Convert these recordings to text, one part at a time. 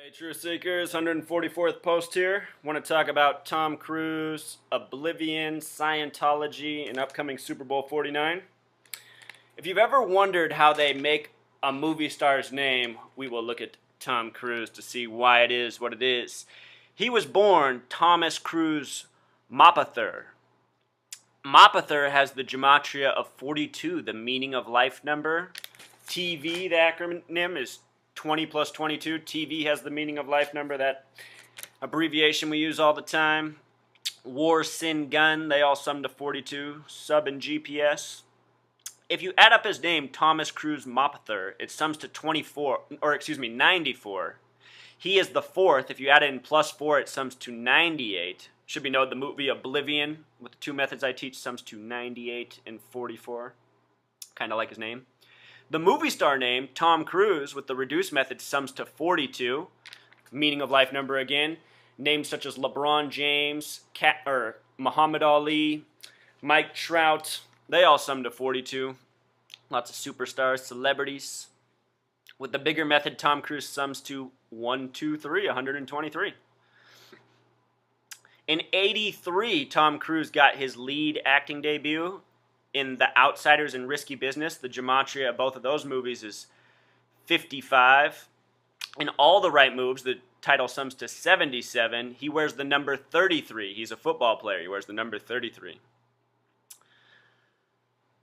Hey, Truth Seekers, 144th post here. Want to talk about Tom Cruise, Oblivion, Scientology, and upcoming Super Bowl 49. If you've ever wondered how they make a movie star's name, we will look at Tom Cruise to see why it is what it is. He was born Thomas Cruise Mapother. Mapother has the gematria of 42, the meaning of life number. TV, the acronym, is 20 plus 22. TV has the meaning of life number, that abbreviation we use all the time. War, sin, gun, they all sum to 42. Sub and GPS. If you add up his name, Thomas Cruise Mapother, it sums to 94. He is the fourth. If you add in plus 4, it sums to 98. Should be noted the movie Oblivion, with the two methods I teach, sums to 98 and 44. Kind of like his name. The movie star name, Tom Cruise, with the reduced method, sums to 42. Meaning of life number again. Names such as LeBron James, Muhammad Ali, Mike Trout, they all sum to 42. Lots of superstars, celebrities. With the bigger method, Tom Cruise sums to 123. In '83, Tom Cruise got his lead acting debut in The Outsiders and Risky Business. The gematria of both of those movies is 55. In All the Right Moves, the title sums to 77. He wears the number 33. He's a football player. He wears the number 33.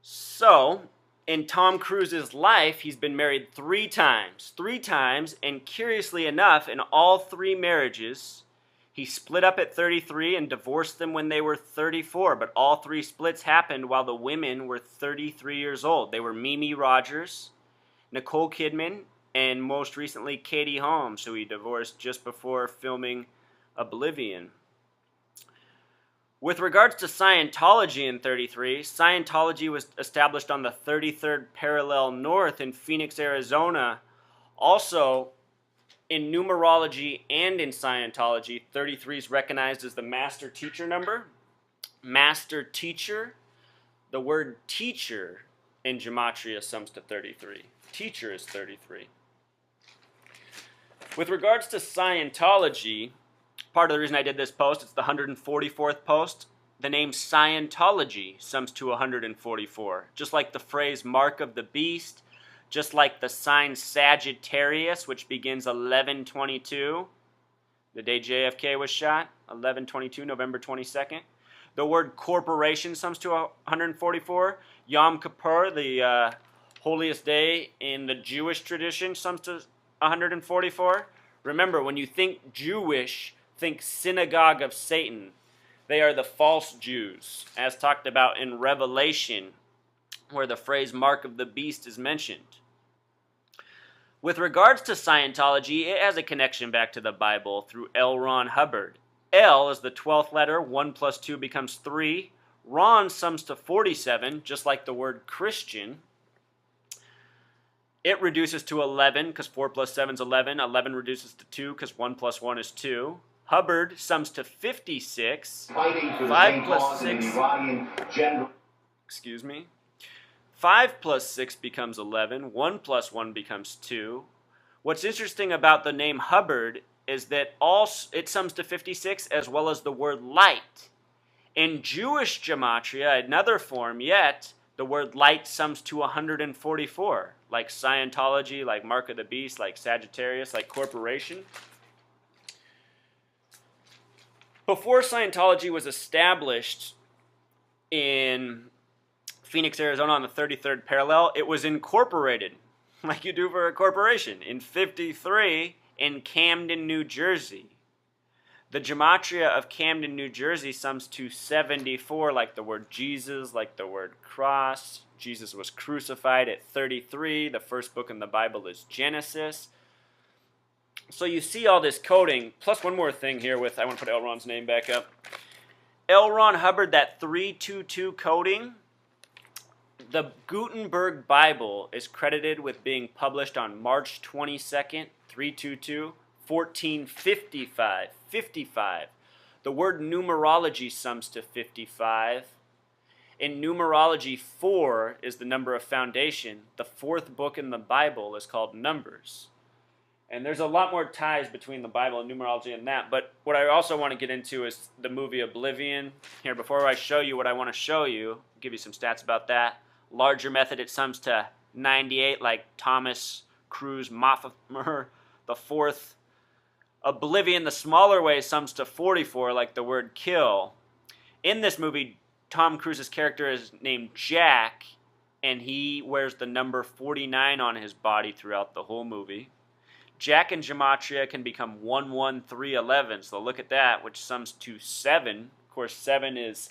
So, in Tom Cruise's life, he's been married 3 times. 3 times, and curiously enough, in all 3 marriages, he split up at 33 and divorced them when they were 34, but all 3 splits happened while the women were 33 years old. They were Mimi Rogers, Nicole Kidman, and most recently Katie Holmes, who he divorced just before filming Oblivion. With regards to Scientology in '33, Scientology was established on the 33rd parallel north in Phoenix, Arizona. Also, in numerology and in Scientology, 33 is recognized as the master teacher number. Master teacher, the word teacher in gematria sums to 33. Teacher is 33. With regards to Scientology, part of the reason I did this post, it's the 144th post. The name Scientology sums to 144. Just like the phrase mark of the beast, just like the sign Sagittarius, which begins 11/22, the day JFK was shot, 11/22, November 22nd. The word corporation sums to 144. Yom Kippur, the holiest day in the Jewish tradition, sums to 144. Remember, when you think Jewish, think synagogue of Satan. They are the false Jews, as talked about in Revelation, where the phrase mark of the beast is mentioned. With regards to Scientology, it has a connection back to the Bible through L. Ron Hubbard. L is the 12th letter, 1 plus 2 becomes 3. Ron sums to 47, just like the word Christian. It reduces to 11, because 4 plus 7 is 11. 11 reduces to 2, because 1 plus 1 is 2. Hubbard sums to 56. 5 plus 6... Excuse me. 5 plus 6 becomes 11. 1 plus 1 becomes 2. What's interesting about the name Hubbard is that it sums to 56 as well as the word light. In Jewish gematria, another form yet, the word light sums to 144. Like Scientology, like Mark of the Beast, like Sagittarius, like corporation. Before Scientology was established in Phoenix, Arizona on the 33rd parallel, it was incorporated, like you do for a corporation, in '53 in Camden, New Jersey. The gematria of Camden, New Jersey sums to 74, like the word Jesus, like the word cross. Jesus was crucified at 33. The first book in the Bible is Genesis. So you see all this coding, plus one more thing here with, I want to put L. Ron's name back up. L. Ron Hubbard, that 322 coding, the Gutenberg Bible is credited with being published on March 22nd, 322, 1455. 55. The word numerology sums to 55. In numerology, 4 is the number of foundation. The 4th book in the Bible is called Numbers. And there's a lot more ties between the Bible and numerology and that. But what I also want to get into is the movie Oblivion. Here, before I show you what I want to show you, give you some stats about that. Larger method, it sums to 98, like Thomas Cruise Moffimer the fourth. Oblivion, the smaller way, sums to 44, like the word kill. In this movie, Tom Cruise's character is named Jack, and he wears the number 49 on his body throughout the whole movie. Jack in gematria can become 11311, so look at that, which sums to 7. Of course, 7 is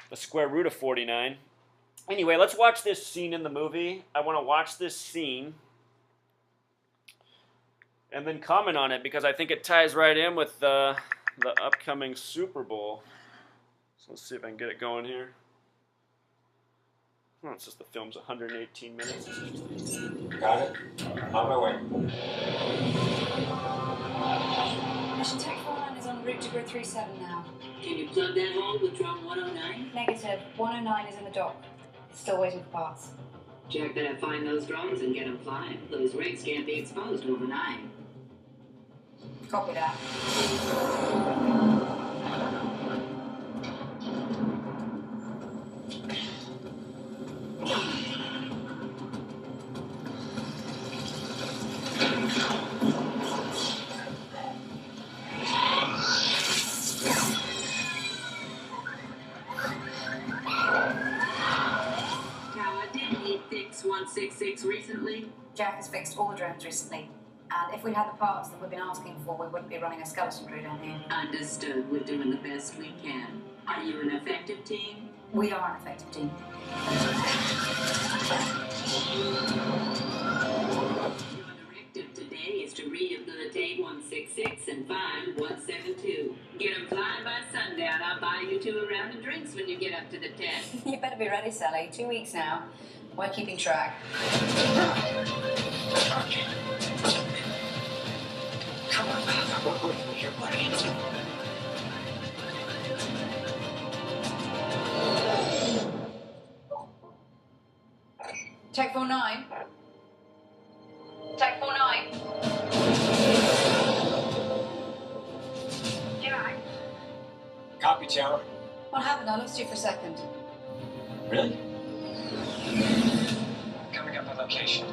the square root of 49. Anyway, let's watch this scene in the movie. I want to watch this scene and then comment on it because I think it ties right in with the upcoming Super Bowl. So let's see if I can get it going here. Oh, it's just the film's 118 minutes. Got it. On my way. Mission Tech 49 is en route to grid 37 now. Can you plug that hole with drone 109? Negative. 109 is in the dock. Still waiting for parts. Jack better find those drones and get them flying. Those rigs can't be exposed overnight. Copy that. Tower, didn't he fix 166 recently? Jack has fixed all the drones recently. And if we had the parts that we've been asking for, we wouldn't be running a skeleton crew down here. Understood. We're doing the best we can. Are you an effective team? We are an effective team. Your directive today is to rehabilitate 166 and find 172. Get them flying by sundown. I'll buy you 2 a round of drinks when you get up to the test. You better be ready, Sally. 2 weeks now. We're keeping track. Come on, you're ready. Tech 49. Tech 49. Jack. Copy, Tower. What happened? I lost you for a second. Really? Coming up on location.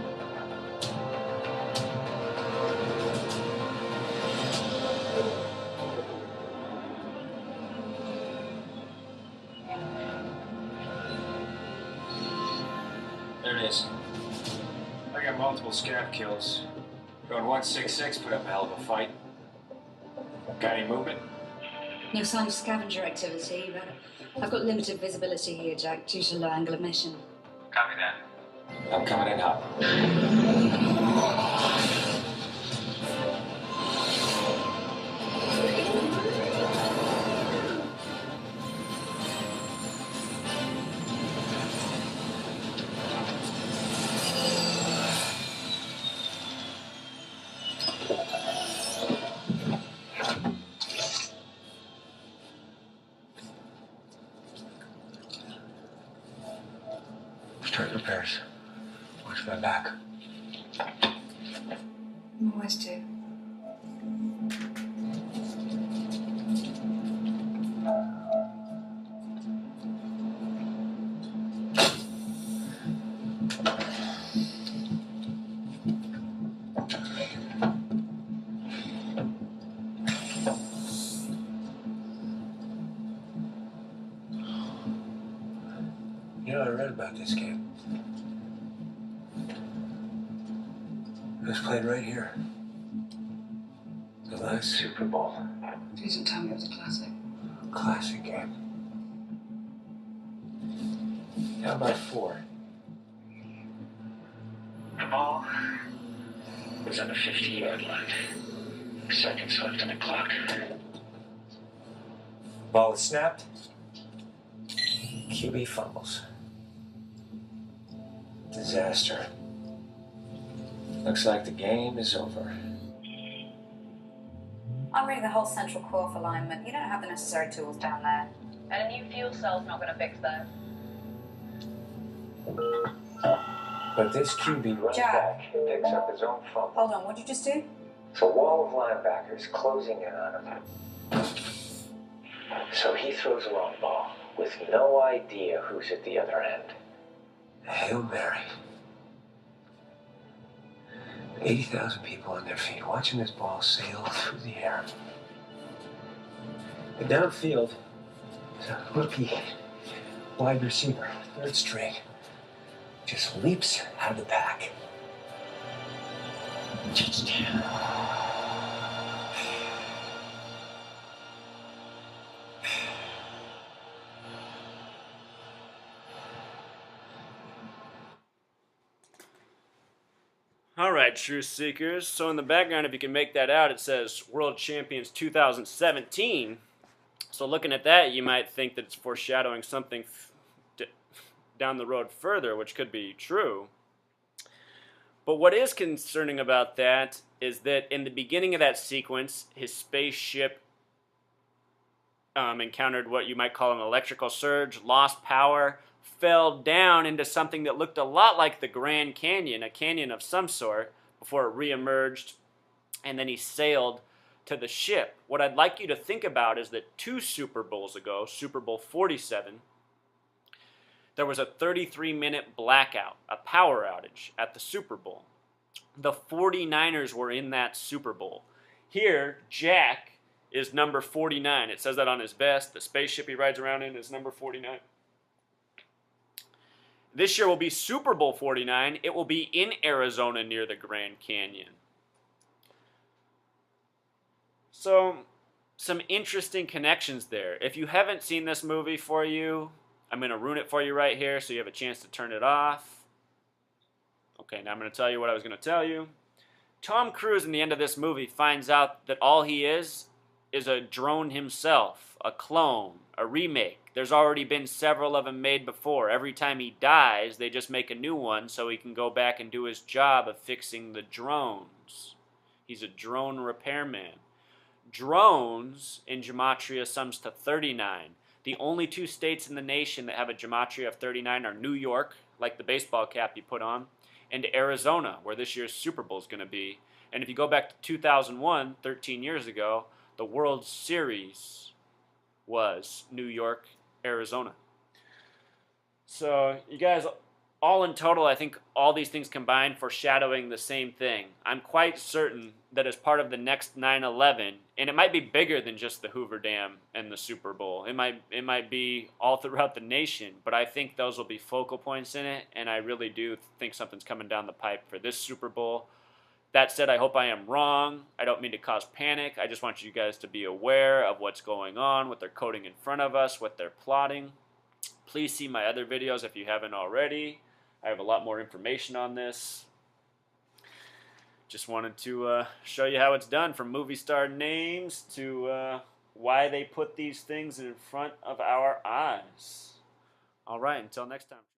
There it is. I got multiple scav kills. Going 166, put up a hell of a fight. Got any movement? No sign of scavenger activity, but I've got limited visibility here, Jack, due to low angle emission. Copy that. I'm coming in hot. Start repairs. Watch my back. Always do. You know, I read about this game. It was played right here. The last Super Bowl. Please don't tell me it was a classic. Classic game. How about 4? The ball was on the 50-yard line. Seconds left on the clock. Ball is snapped. QB fumbles. Disaster. Looks like the game is over. I'm reading the whole central core for alignment. You don't have the necessary tools down there. And a new fuel cell's not going to fix that. But this QB runs Jack. back and picks up his own fumble. Hold on, what did you just do? It's a wall of linebackers closing in on him. So he throws a long ball with no idea who's at the other end. Hail Mary. 80,000 people on their feet watching this ball sail through the air. And downfield, there's a rookie wide receiver, third string, just leaps out of the pack. Touchdown. All right, Truth Seekers. So in the background, if you can make that out, it says World Champions 2017. So looking at that, you might think that it's foreshadowing something down the road further, which could be true. But what is concerning about that is that in the beginning of that sequence, his spaceship encountered what you might call an electrical surge, lost power, fell down into something that looked a lot like the Grand Canyon, a canyon of some sort, before it reemerged, and then he sailed to the ship. What I'd like you to think about is that 2 Super Bowls ago, Super Bowl 47, there was a 33-minute blackout, a power outage at the Super Bowl. The 49ers were in that Super Bowl. Here, Jack is number 49. It says that on his vest. The spaceship he rides around in is number 49. This year will be Super Bowl 49. It will be in Arizona near the Grand Canyon. So, some interesting connections there. If you haven't seen this movie for you, I'm going to ruin it for you right here so you have a chance to turn it off. Okay, now I'm going to tell you what I was going to tell you. Tom Cruise in the end of this movie finds out that all he is a drone himself, a clone, a remake. There's already been several of them made before. Every time he dies, they just make a new one so he can go back and do his job of fixing the drones. He's a drone repairman. Drones in gematria sums to 39. The only 2 states in the nation that have a gematria of 39 are New York, like the baseball cap you put on, and Arizona, where this year's Super Bowl is going to be. And if you go back to 2001, 13 years ago, the World Series was New York, Arizona. So, you guys, all in total, I think all these things combined foreshadowing the same thing. I'm quite certain that as part of the next 9/11, and it might be bigger than just the Hoover Dam and the Super Bowl. It might be all throughout the nation, but I think those will be focal points in it, and I really do think something's coming down the pipe for this Super Bowl. That said, I hope I am wrong. I don't mean to cause panic. I just want you guys to be aware of what's going on, what they're coding in front of us, what they're plotting. Please see my other videos if you haven't already. I have a lot more information on this. Just wanted to show you how it's done, from movie star names to why they put these things in front of our eyes. All right, until next time.